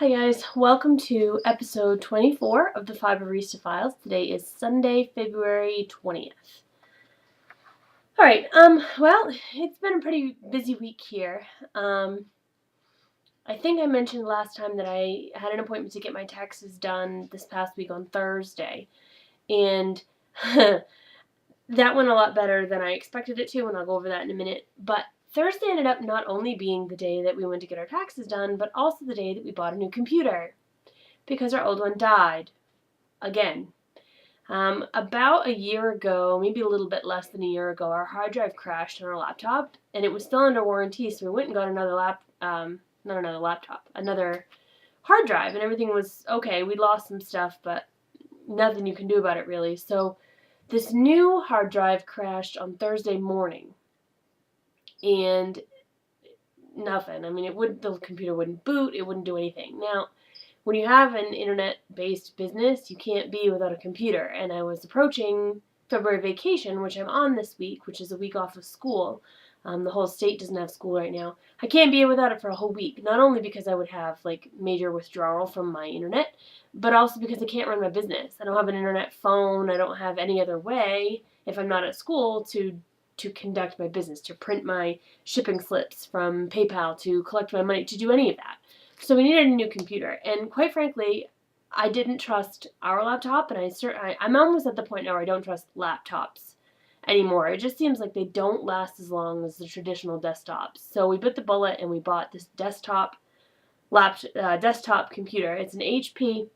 Hi guys, welcome to episode 24 of the Fiberista Files. Today is Sunday, February 20th. Alright, well, it's been a pretty busy week here. I think I mentioned last time that I had an appointment to get my taxes done this past week on Thursday, and that went a lot better than I expected it to, and I'll go over that in a minute, but Thursday ended up not only being the day that we went to get our taxes done, but also the day that we bought a new computer, because our old one died. Again. About a year ago, maybe a little bit less than a year ago, our hard drive crashed on our laptop, and it was still under warranty, so we went and got another another hard drive, and everything was okay. We lost some stuff, but nothing you can do about it, really. So this new hard drive crashed on Thursday morning, and nothing. I mean, the computer wouldn't boot, it wouldn't do anything. Now, when you have an internet-based business, you can't be without a computer, and I was approaching February vacation, which I'm on this week, which is a week off of school. The whole state doesn't have school right now. I can't be without it for a whole week, not only because I would have, major withdrawal from my internet, but also because I can't run my business. I don't have an internet phone, I don't have any other way, if I'm not at school, to conduct my business, to print my shipping slips from PayPal, to collect my money, to do any of that. So we needed a new computer, and quite frankly, I didn't trust our laptop, and I'm almost at the point now where I don't trust laptops anymore. It just seems like they don't last as long as the traditional desktops. So we bit the bullet and we bought this desktop computer. It's an HP,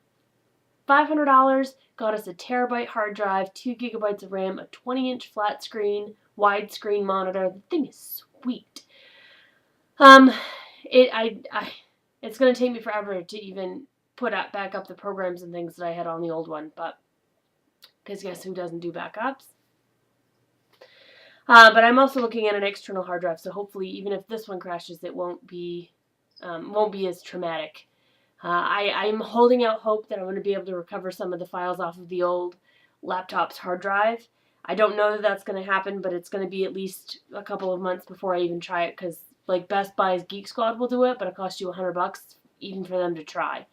$500, got us a terabyte hard drive, 2 gigabytes of RAM, a 20-inch flat screen, widescreen monitor. The thing is sweet. It's going to take me forever to even put back up the programs and things that I had on the old one, but because guess who doesn't do backups? But I'm also looking at an external hard drive, so hopefully even if this one crashes, it won't be as traumatic. I'm holding out hope that I'm going to be able to recover some of the files off of the old laptop's hard drive. I don't know that that's going to happen, but it's going to be at least a couple of months before I even try it, because Best Buy's Geek Squad will do it, but it costs you $100 even for them to try,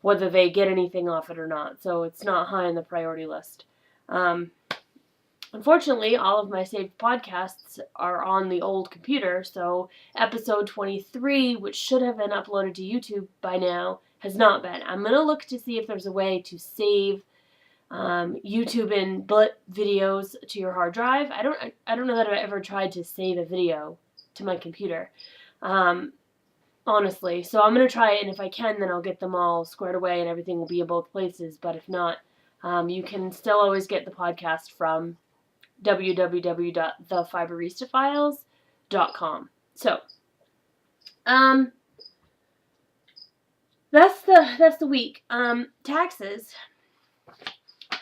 whether they get anything off it or not. So it's not high on the priority list. Unfortunately, all of my saved podcasts are on the old computer, so episode 23, which should have been uploaded to YouTube by now, has not been. I'm going to look to see if there's a way to save YouTube and bullet videos to your hard drive. I don't know that I've ever tried to save a video to my computer, honestly. So I'm going to try it, and if I can, then I'll get them all squared away and everything will be in both places. But if not, you can still always get the podcast from www.thefiberistafile.com. So, that's the week. Taxes.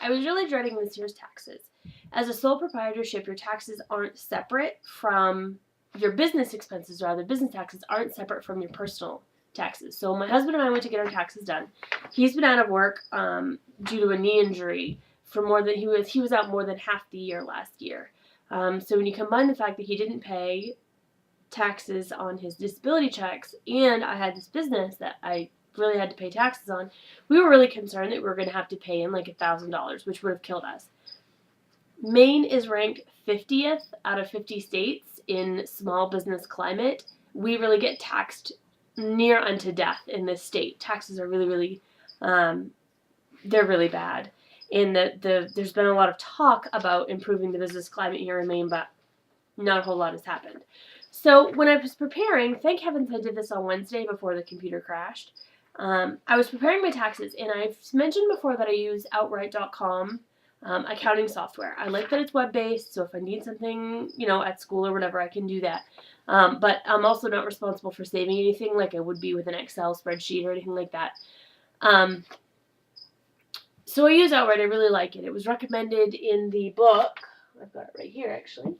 I was really dreading this year's taxes. As a sole proprietorship, your taxes aren't separate from your business expenses, rather. Business taxes aren't separate from your personal taxes. So my husband and I went to get our taxes done. He's been out of work due to a knee injury for he was out more than half the year last year. So when you combine the fact that he didn't pay taxes on his disability checks, and I had this business that I really had to pay taxes on, we were really concerned that we were going to have to pay in $1,000, which would have killed us. Maine is ranked 50th out of 50 states in small business climate. We really get taxed near unto death in this state. Taxes are really, they're really bad. And there's been a lot of talk about improving the business climate here in Maine, but not a whole lot has happened. So when I was preparing, thank heavens I did this on Wednesday before the computer crashed. I was preparing my taxes, and I've mentioned before that I use Outright.com accounting software. I like that it's web-based, so if I need something, at school or whatever, I can do that. But I'm also not responsible for saving anything like I would be with an Excel spreadsheet or anything like that. So I use Outright. I really like it. It was recommended in the book. I've got it right here, actually.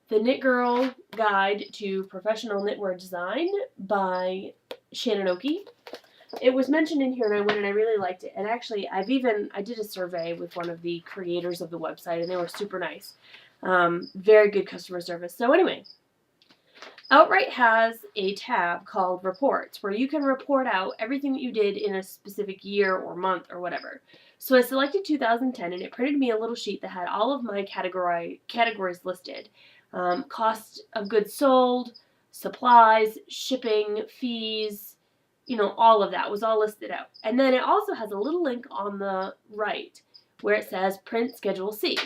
The Knit Girl Guide to Professional Knitwear Design by Shannon Oki. It was mentioned in here, and I went and I really liked it. And actually, I did a survey with one of the creators of the website, and they were super nice. Very good customer service. So anyway, Outright has a tab called Reports where you can report out everything that you did in a specific year or month or whatever. So I selected 2010 and it printed me a little sheet that had all of my categories listed. Cost of goods sold, supplies, shipping, fees, all of that was all listed out. And then it also has a little link on the right where it says Print Schedule C.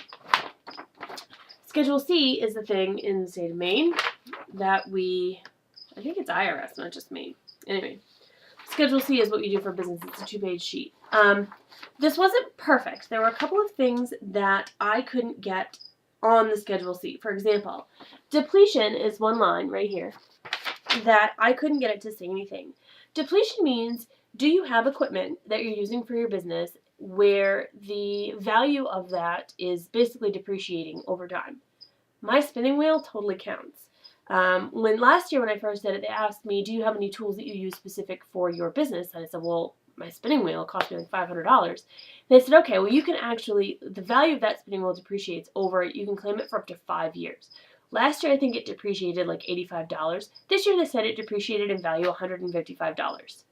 Schedule C is the thing in the state of Maine that I think it's IRS, not just Maine. Anyway, Schedule C is what you do for business. It's a 2-page sheet. This wasn't perfect. There were a couple of things that I couldn't get on the Schedule C. For example, depletion is one line right here that I couldn't get it to say anything. Depletion means, do you have equipment that you're using for your business where the value of that is basically depreciating over time? My spinning wheel totally counts. Last year when I first did it, they asked me, do you have any tools that you use specific for your business? And I said, well, my spinning wheel cost me like $500. And they said, okay, well, you can actually, the value of that spinning wheel depreciates over, you can claim it for up to 5 years. Last year, I think it depreciated like $85. This year, they said it depreciated in value $155.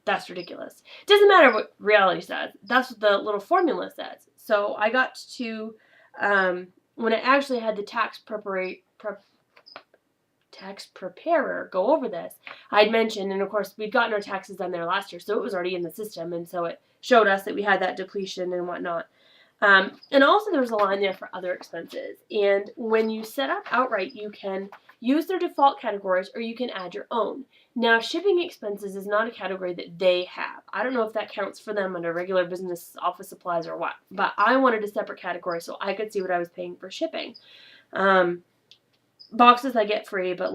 That's ridiculous. It doesn't matter what reality says. That's what the little formula says. So I got to, when I actually had the tax preparer go over this, I'd mentioned, and of course we'd gotten our taxes done there last year, so it was already in the system, and so it showed us that we had that depletion and whatnot. And also there was a line there for other expenses. And when you set up Outright, you can use their default categories or you can add your own. Now, shipping expenses is not a category that they have. I don't know if that counts for them under regular business office supplies or what, but I wanted a separate category so I could see what I was paying for shipping. Boxes I get free, but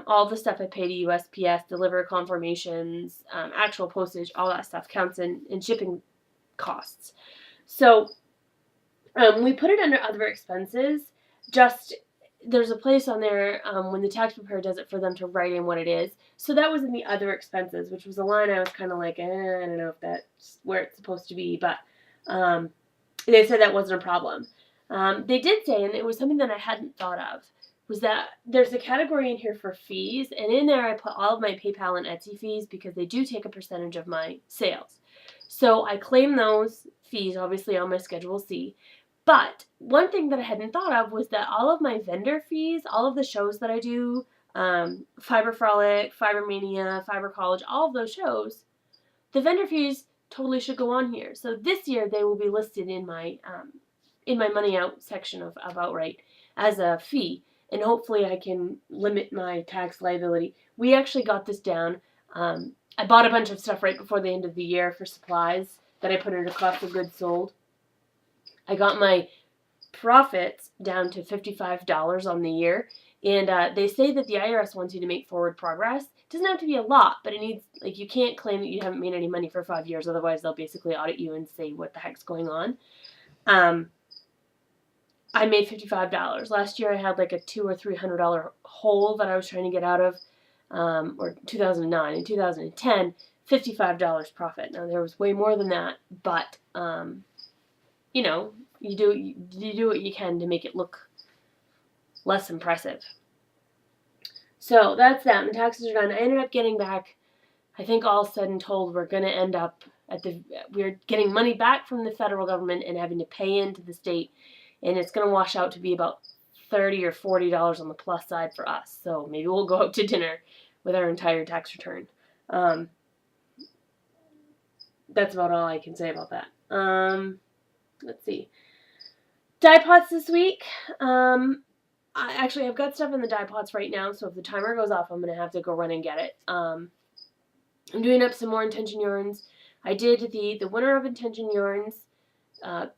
all the stuff I pay to USPS, deliver confirmations, actual postage, all that stuff counts in shipping costs. So we put it under other expenses. Just there's a place on there when the tax preparer does it for them to write in what it is. So that was in the other expenses, which was a line I was kind of like, I don't know if that's where it's supposed to be, but they said that wasn't a problem. They did say, and it was something that I hadn't thought of, was that there's a category in here for fees, and in there I put all of my PayPal and Etsy fees because they do take a percentage of my sales. So I claim those fees, obviously, on my Schedule C. But one thing that I hadn't thought of was that all of my vendor fees, all of the shows that I do, Fiber Frolic, Fiber Mania, Fiber College, all of those shows, the vendor fees totally should go on here. So this year they will be listed in my money out section of Outright as a fee, and hopefully I can limit my tax liability. We actually got this down. I bought a bunch of stuff right before the end of the year for supplies that I put under cost of goods sold. I got my profits down to $55 on the year, and they say that the IRS wants you to make forward progress. It doesn't have to be a lot, but it needs, you can't claim that you haven't made any money for 5 years, otherwise they'll basically audit you and say what the heck's going on. I made $55. Last year I had like a $200 or $300 hole that I was trying to get out of, or 2009. In 2010, $55 profit. Now there was way more than that, but you do what you can to make it look less impressive. So that's that. My taxes are done. I ended up getting back, I think all said and told, we're going to end up we're getting money back from the federal government and having to pay into the state, and it's going to wash out to be about $30 or $40 on the plus side for us. So maybe we'll go out to dinner with our entire tax return. That's about all I can say about that. Let's see. Dye pots this week. I've got stuff in the dye pots right now, so if the timer goes off, I'm going to have to go run and get it. I'm doing up some more Intention yarns. I did the winner of Intention yarns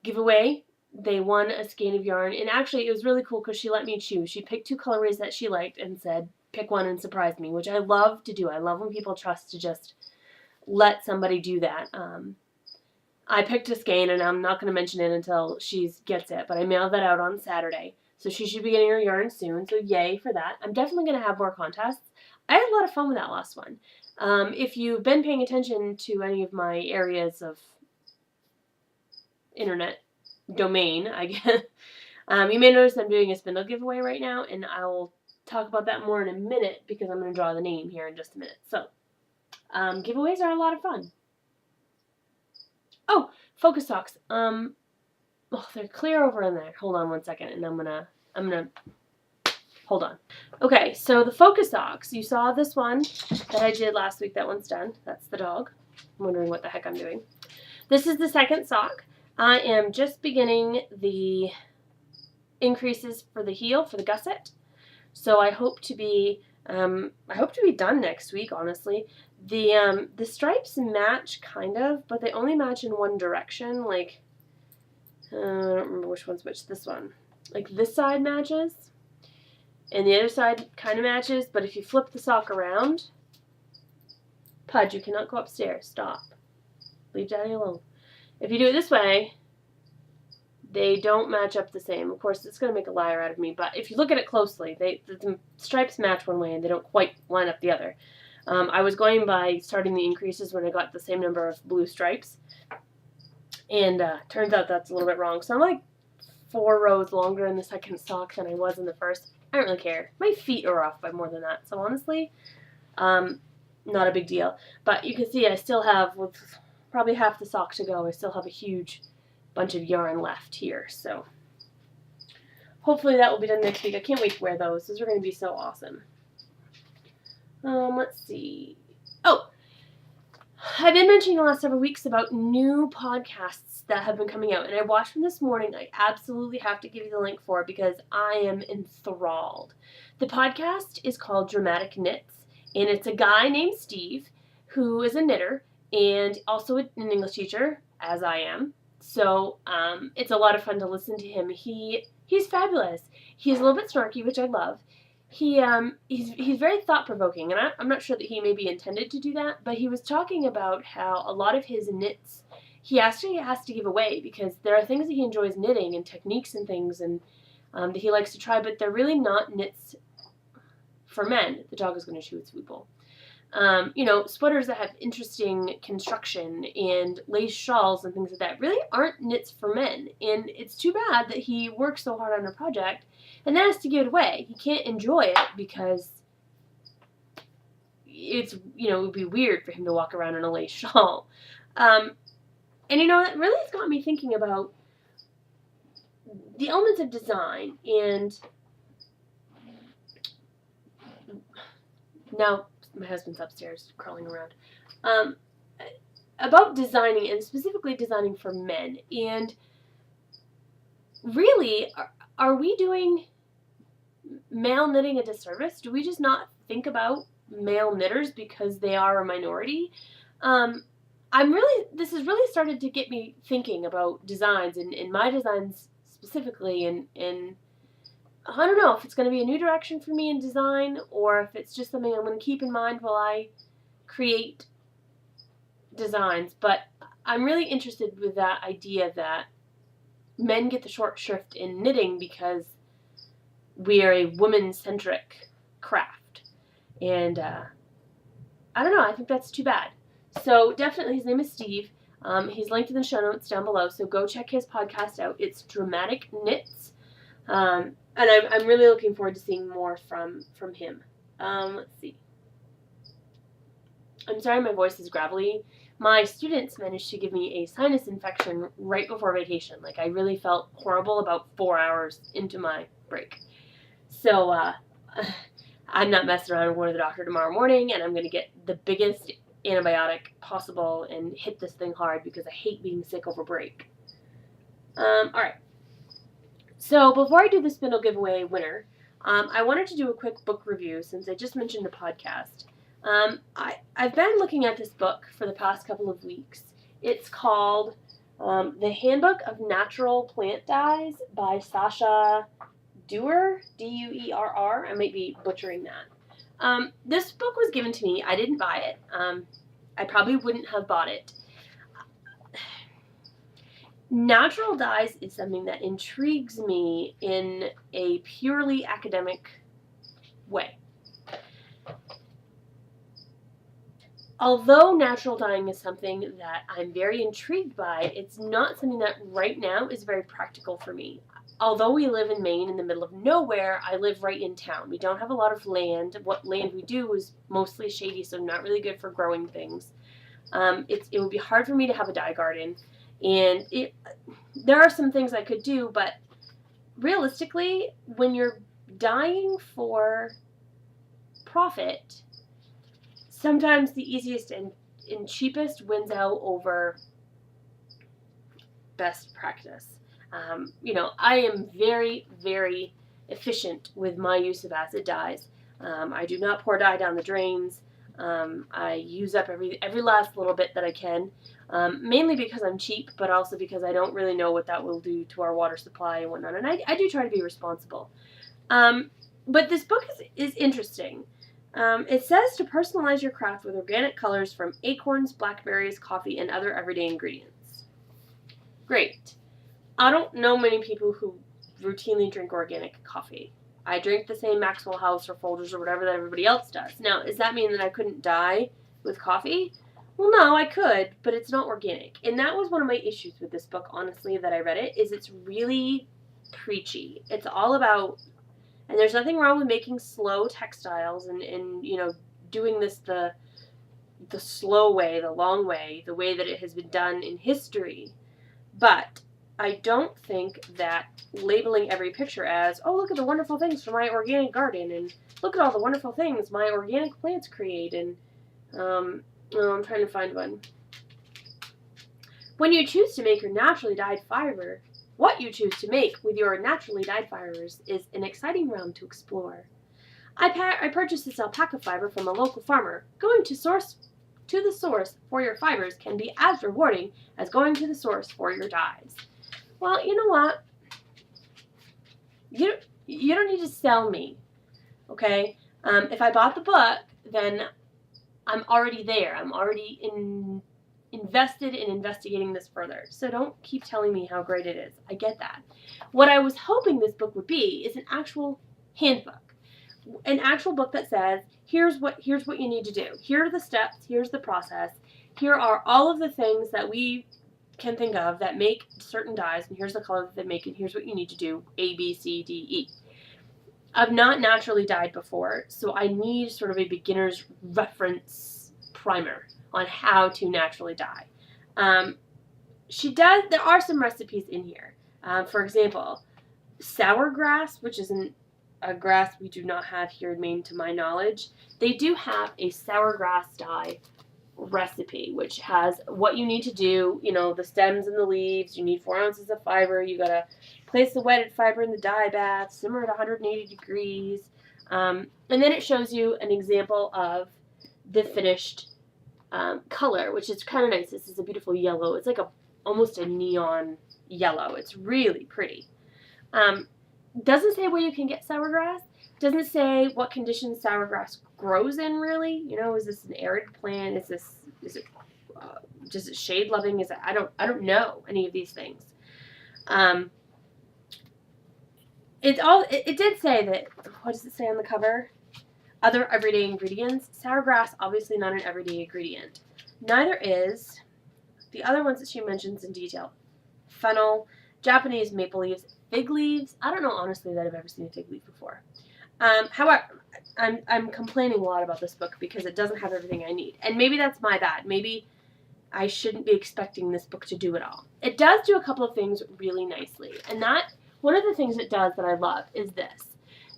giveaway. They won a skein of yarn, and actually it was really cool because she let me choose. She picked 2 colorways that she liked and said, pick one and surprise me, which I love to do. I love when people trust to just let somebody do that. I picked a skein, and I'm not going to mention it until she gets it, but I mailed that out on Saturday. So she should be getting her yarn soon, so yay for that. I'm definitely going to have more contests. I had a lot of fun with that last one. If you've been paying attention to any of my areas of internet domain, I guess, you may notice I'm doing a spindle giveaway right now, and I'll talk about that more in a minute because I'm going to draw the name here in just a minute. So, giveaways are a lot of fun. Oh, focus socks. They're clear over in there. Hold on one second, and I'm gonna hold on. Okay, so the focus socks. You saw this one that I did last week. That one's done. That's the dog. I'm wondering what the heck I'm doing. This is the second sock. I am just beginning the increases for the heel for the gusset. So I hope to be done next week, honestly. The stripes match kind of, but they only match in one direction. Like, I don't remember which one's which. This one. Like, this side matches, and the other side kind of matches, but if you flip the sock around, Pudge, you cannot go upstairs. Stop. Leave Daddy alone. If you do it this way, they don't match up the same. Of course, it's going to make a liar out of me, but if you look at it closely, the stripes match one way and they don't quite line up the other. I was going by starting the increases when I got the same number of blue stripes, and turns out that's a little bit wrong. So I'm like 4 rows longer in the second sock than I was in the first. I don't really care. My feet are off by more than that, so honestly, not a big deal. But you can see I still have, with probably half the sock to go, I still have a huge bunch of yarn left here, so hopefully that will be done next week. I can't wait to wear those. Those are going to be so awesome. Let's see. Oh, I've been mentioning the last several weeks about new podcasts that have been coming out, and I watched them this morning. I absolutely have to give you the link for it because I am enthralled. The podcast is called Dramatic Knits, and it's a guy named Steve who is a knitter and also an English teacher, as I am. So it's a lot of fun to listen to him. He's fabulous. He's a little bit snarky, which I love. He's very thought-provoking, and I'm not sure that he maybe intended to do that, but he was talking about how a lot of his knits he actually has to give away because there are things that he enjoys knitting and techniques and things and that he likes to try, but they're really not knits for men. The dog is going to chew its food bowl. Sweaters that have interesting construction and lace shawls and things like that really aren't knits for men. And it's too bad that he works so hard on a project and then has to give it away. He can't enjoy it because it would be weird for him to walk around in a lace shawl. That really has got me thinking about the elements of design and now my husband's upstairs crawling around, about designing and specifically designing for men. And really, are we doing male knitting a disservice? Do we just not think about male knitters because they are a minority? This has really started to get me thinking about designs and my designs specifically and I don't know if it's going to be a new direction for me in design or if it's just something I'm going to keep in mind while I create designs. But I'm really interested with that idea that men get the short shrift in knitting because we are a woman-centric craft. And I don't know, I think that's too bad. So definitely, his name is Steve. He's linked in the show notes down below, so go check his podcast out. It's Dramatic Knits. And I'm really looking forward to seeing more from him. Let's see. I'm sorry my voice is gravelly. My students managed to give me a sinus infection right before vacation. Like, I really felt horrible about 4 hours into my break. So, I'm not messing around. I'm going to the doctor tomorrow morning, and I'm going to get the biggest antibiotic possible and hit this thing hard because I hate being sick over break. Alright. So before I do the spindle giveaway winner, I wanted to do a quick book review since I just mentioned the podcast. I've been looking at this book for the past couple of weeks. It's called The Handbook of Natural Plant Dyes by Sasha Duerr, D-U-E-R-R. I might be butchering that. This book was given to me. I didn't buy it. I probably wouldn't have bought it. Natural dyes is something that intrigues me in a purely academic way. Although natural dyeing is something that I'm very intrigued by, it's not something that right now is very practical for me. although we live in Maine in the middle of nowhere, I live right in town. We don't have a lot of land. What land we do is mostly shady, so not really good for growing things. It would be hard for me to have a dye garden, and there are some things I could do, but realistically, when you're dyeing for profit, sometimes the easiest and cheapest wins out over best practice. I am very, very efficient with my use of acid dyes. I do not pour dye down the drains. I use up every last little bit that I can, mainly because I'm cheap, but also because I don't really know what that will do to our water supply and whatnot. And I do try to be responsible. But this book is interesting. It says to personalize your craft with organic colors from acorns, blackberries, coffee, and other everyday ingredients. Great. I don't know many people who routinely drink organic coffee. I drink the same Maxwell House or Folgers or whatever that everybody else does. Now, does that mean that I couldn't dye with coffee? Well, no, I could, but it's not organic. And that was one of my issues with this book, honestly, that I read it, is it's really preachy. It's all about, and there's nothing wrong with making slow textiles and doing this the slow way, the long way, the way that it has been done in history. But I don't think that labeling every picture as, oh, look at the wonderful things from my organic garden, and look at all the wonderful things my organic plants create, and, I'm trying to find one. When you choose to make your naturally dyed fiber, what you choose to make with your naturally dyed fibers is an exciting realm to explore. I purchased this alpaca fiber from a local farmer. Going to the source for your fibers can be as rewarding as going to the source for your dyes. Well, you know what? You don't need to sell me, okay? If I bought the book, then I'm already there. I'm already invested in investigating this further. So don't keep telling me how great it is. I get that. What I was hoping this book would be is an actual handbook. An actual book that says, here's what you need to do. Here are the steps. Here's the process. Here are all of the things that we can think of that make certain dyes, and here's the color that they make, and here's what you need to do, A, B, C, D, E. I've not naturally dyed before, so I need sort of a beginner's reference primer on how to naturally dye. There are some recipes in here. For example, sour grass, which isn't a grass we do not have here in Maine to my knowledge, they do have a sour grass dye recipe, which has what you need to do, the stems and the leaves. You need 4 ounces of fiber. You gotta place the wetted fiber in the dye bath, simmer at 180 degrees, and then it shows you an example of the finished color, which is kind of nice. This is a beautiful yellow. It's like almost a neon yellow. It's really pretty. Doesn't say where you can get sour grass. Doesn't say what conditions sour grass grows in, really. Is this an arid plant? Is it just shade loving? I don't know any of these things. It did say that, what does it say on the cover? Other everyday ingredients. Sour grass, obviously not an everyday ingredient. Neither is the other ones that she mentions in detail. Fennel, Japanese maple leaves, fig leaves. I don't know, honestly, that I've ever seen a fig leaf before. However, I'm complaining a lot about this book because it doesn't have everything I need. And maybe that's my bad. Maybe I shouldn't be expecting this book to do it all. It does do a couple of things really nicely. And one of the things it does that I love is this.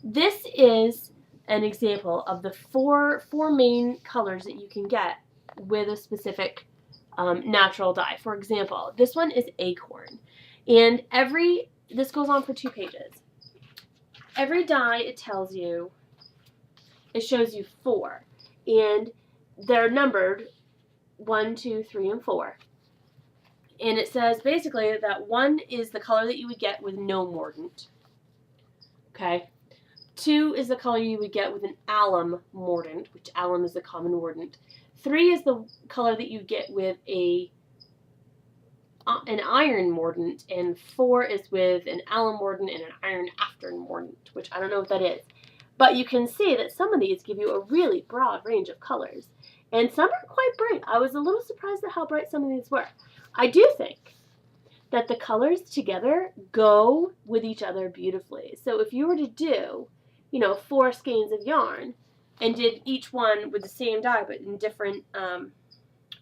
This is an example of the four main colors that you can get with a specific natural dye. For example, this one is acorn. And this goes on for 2 pages. Every dye, it shows you 4. And they're numbered 1, 2, 3, and 4. And it says basically that 1 is the color that you would get with no mordant. Okay? 2 is the color you would get with an alum mordant, which alum is the common mordant. 3 is the color that you get with an iron mordant, and 4 is with an alum mordant and an iron after mordant, which I don't know what that is. But you can see that some of these give you a really broad range of colors, and some are quite bright. I was a little surprised at how bright some of these were. I do think that the colors together go with each other beautifully. So if you were to do, 4 skeins of yarn and did each one with the same dye but in different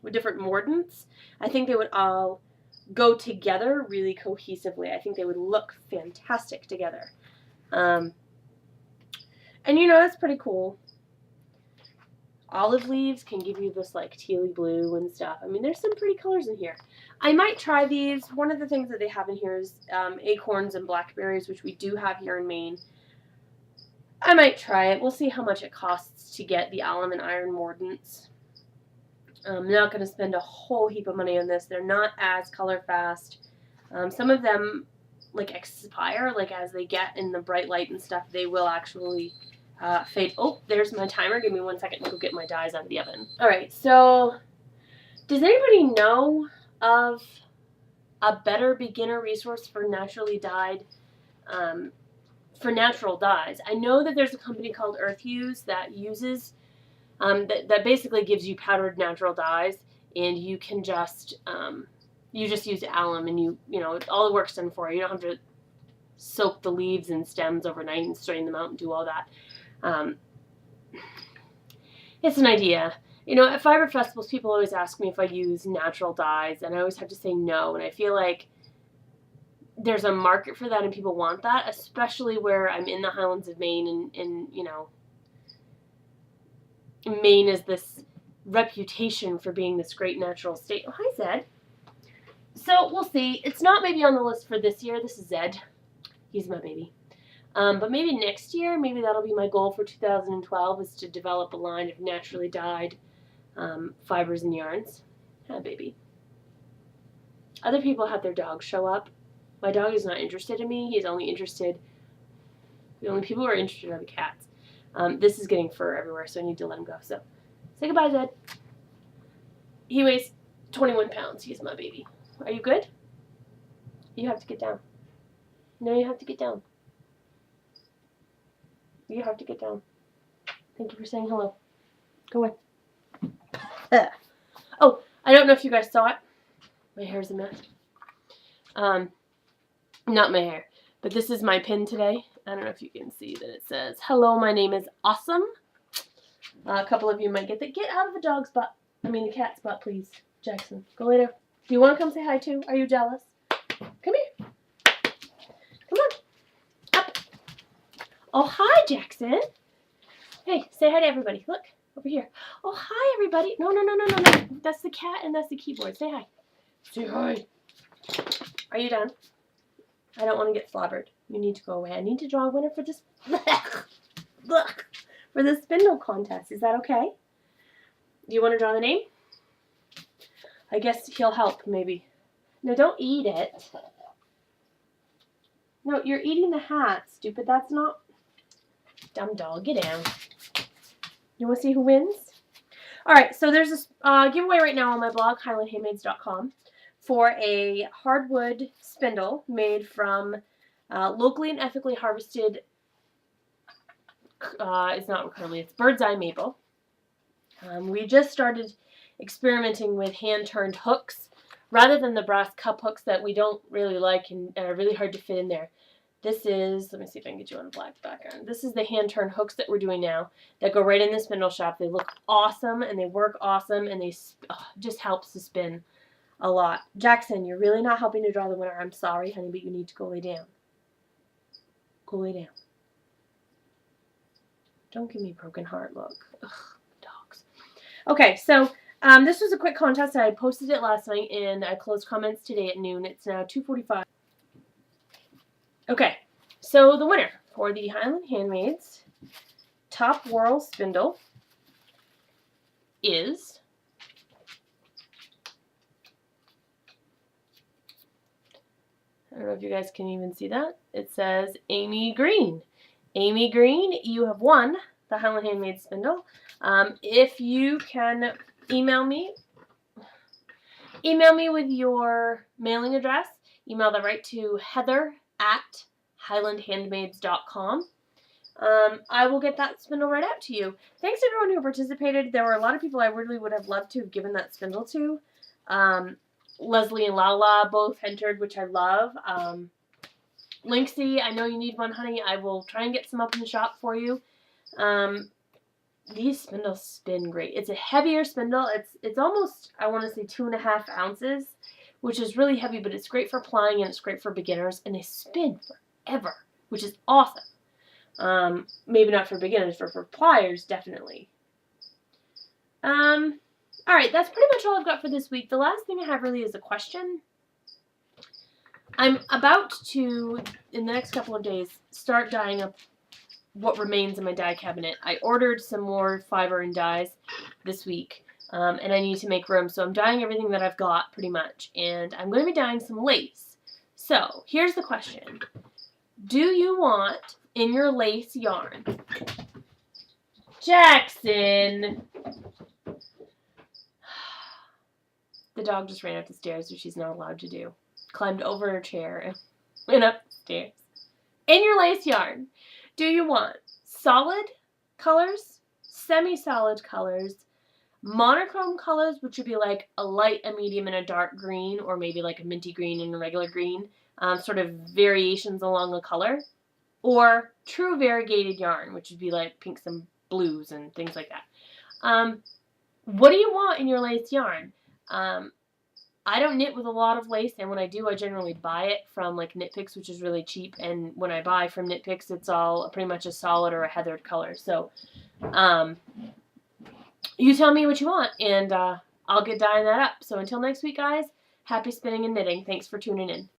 with different mordants, I think they would all go together really cohesively. I think they would look fantastic together. And that's pretty cool. Olive leaves can give you this like tealy blue and stuff. I mean, there's some pretty colors in here. I might try these. One of the things that they have in here is acorns and blackberries, which we do have here in Maine. I might try it. We'll see how much it costs to get the alum and iron mordants. I'm not going to spend a whole heap of money on this. They're not as color fast. Some of them like expire, like as they get in the bright light and stuff, they will actually fade. Oh, there's my timer. Give me 1 second to go get my dyes out of the oven. All right, so does anybody know of a better beginner resource for naturally dyed, for natural dyes? I know that there's a company called Earth Hues that uses, that basically gives you powdered natural dyes, and you can just, you just use alum, and all the work's done for you. You don't have to soak the leaves and stems overnight and strain them out and do all that. It's an idea. At fiber festivals, people always ask me if I use natural dyes, and I always have to say no, and I feel like there's a market for that and people want that, especially where I'm in the Highlands of Maine, and Maine is this reputation for being this great natural state. Oh, hi, Zed. So we'll see. It's not maybe on the list for this year. This is Zed. He's my baby. But maybe next year, maybe that'll be my goal for 2012, is to develop a line of naturally dyed fibers and yarns. Hi, baby. Other people have their dogs show up. My dog is not interested in me. He's only interested, the only people who are interested are the cats. This is getting fur everywhere, so I need to let him go. So, say goodbye, Zed. He weighs 21 pounds. He's my baby. Are you good? You have to get down. No, you have to get down. You have to get down. Thank you for saying hello. Go away. Oh, I don't know if you guys saw it. My hair's a mess. Not my hair, but this is my pin today. I don't know if you can see that it says, "Hello, my name is Awesome." A couple of you might get that. Get out of the dog's butt. I mean the cat's butt, please. Jackson, go later. Do you want to come say hi too? Are you jealous? Come here. Come on. Up. Oh, hi, Jackson. Hey, say hi to everybody. Look, over here. Oh, hi, everybody. No. That's the cat and that's the keyboard. Say hi. Say hi. Are you done? I don't want to get slobbered. You need to go away. I need to draw a winner for this for the spindle contest. Is that okay? Do you want to draw the name? I guess he'll help, maybe. No, don't eat it. No, you're eating the hat, stupid. That's not... Dumb dog, get down. You want to see who wins? Alright, so there's this giveaway right now on my blog, highlandhandmaids.com, for a hardwood spindle made from locally and ethically harvested, it's not curly, it's bird's eye maple. We just started experimenting with hand-turned hooks rather than the brass cup hooks that we don't really like and are really hard to fit in there. This is, let me see if I can get you on a black background. This is the hand-turned hooks that we're doing now that go right in the spindle shop. They look awesome and they work awesome and they just helps to spin a lot. Jackson, you're really not helping to draw the winner. I'm sorry, honey, but you need to go lay down. Go lay down. Don't give me a broken heart look. Ugh, dogs. Okay, so this was a quick contest. I posted it last night and I closed comments today at noon. It's now 2:45. Okay, so the winner for the Highland Handmaids Top Whorl Spindle is I don't know if you guys can even see that. It says Amy Green. Amy Green, you have won the Highland Handmaids Spindle. If you can email me with your mailing address, email that right to heather@highlandhandmaids.com. I will get that spindle right out to you. Thanks everyone who participated. There were a lot of people I really would have loved to have given that spindle to. Leslie and Lala both entered, which I love. Lynxie, I know you need one, honey. I will try and get some up in the shop for you. These spindles spin great. It's a heavier spindle. It's almost, I want to say, 2.5 ounces, which is really heavy, but it's great for plying and it's great for beginners, and they spin forever, which is awesome. Maybe not for beginners, but for pliers, definitely. All right, that's pretty much all I've got for this week. The last thing I have really is a question. I'm about to, in the next couple of days, start dyeing up what remains in my dye cabinet. I ordered some more fiber and dyes this week, and I need to make room. So I'm dyeing everything that I've got, pretty much. And I'm going to be dyeing some lace. So here's the question. Do you want, in your lace yarn, Jackson... The dog just ran up the stairs, which she's not allowed to do. Climbed over her chair and went up the stairs. In your lace yarn, do you want solid colors, semi-solid colors, monochrome colors, which would be like a light, a medium, and a dark green, or maybe like a minty green and a regular green, sort of variations along the color, or true variegated yarn, which would be like pinks and blues and things like that. What do you want in your lace yarn? I don't knit with a lot of lace, and when I do, I generally buy it from like Knit Picks, which is really cheap. And when I buy from Knit Picks, it's all pretty much a solid or a heathered color. So, you tell me what you want, and I'll get dyeing that up. So until next week, guys, happy spinning and knitting. Thanks for tuning in.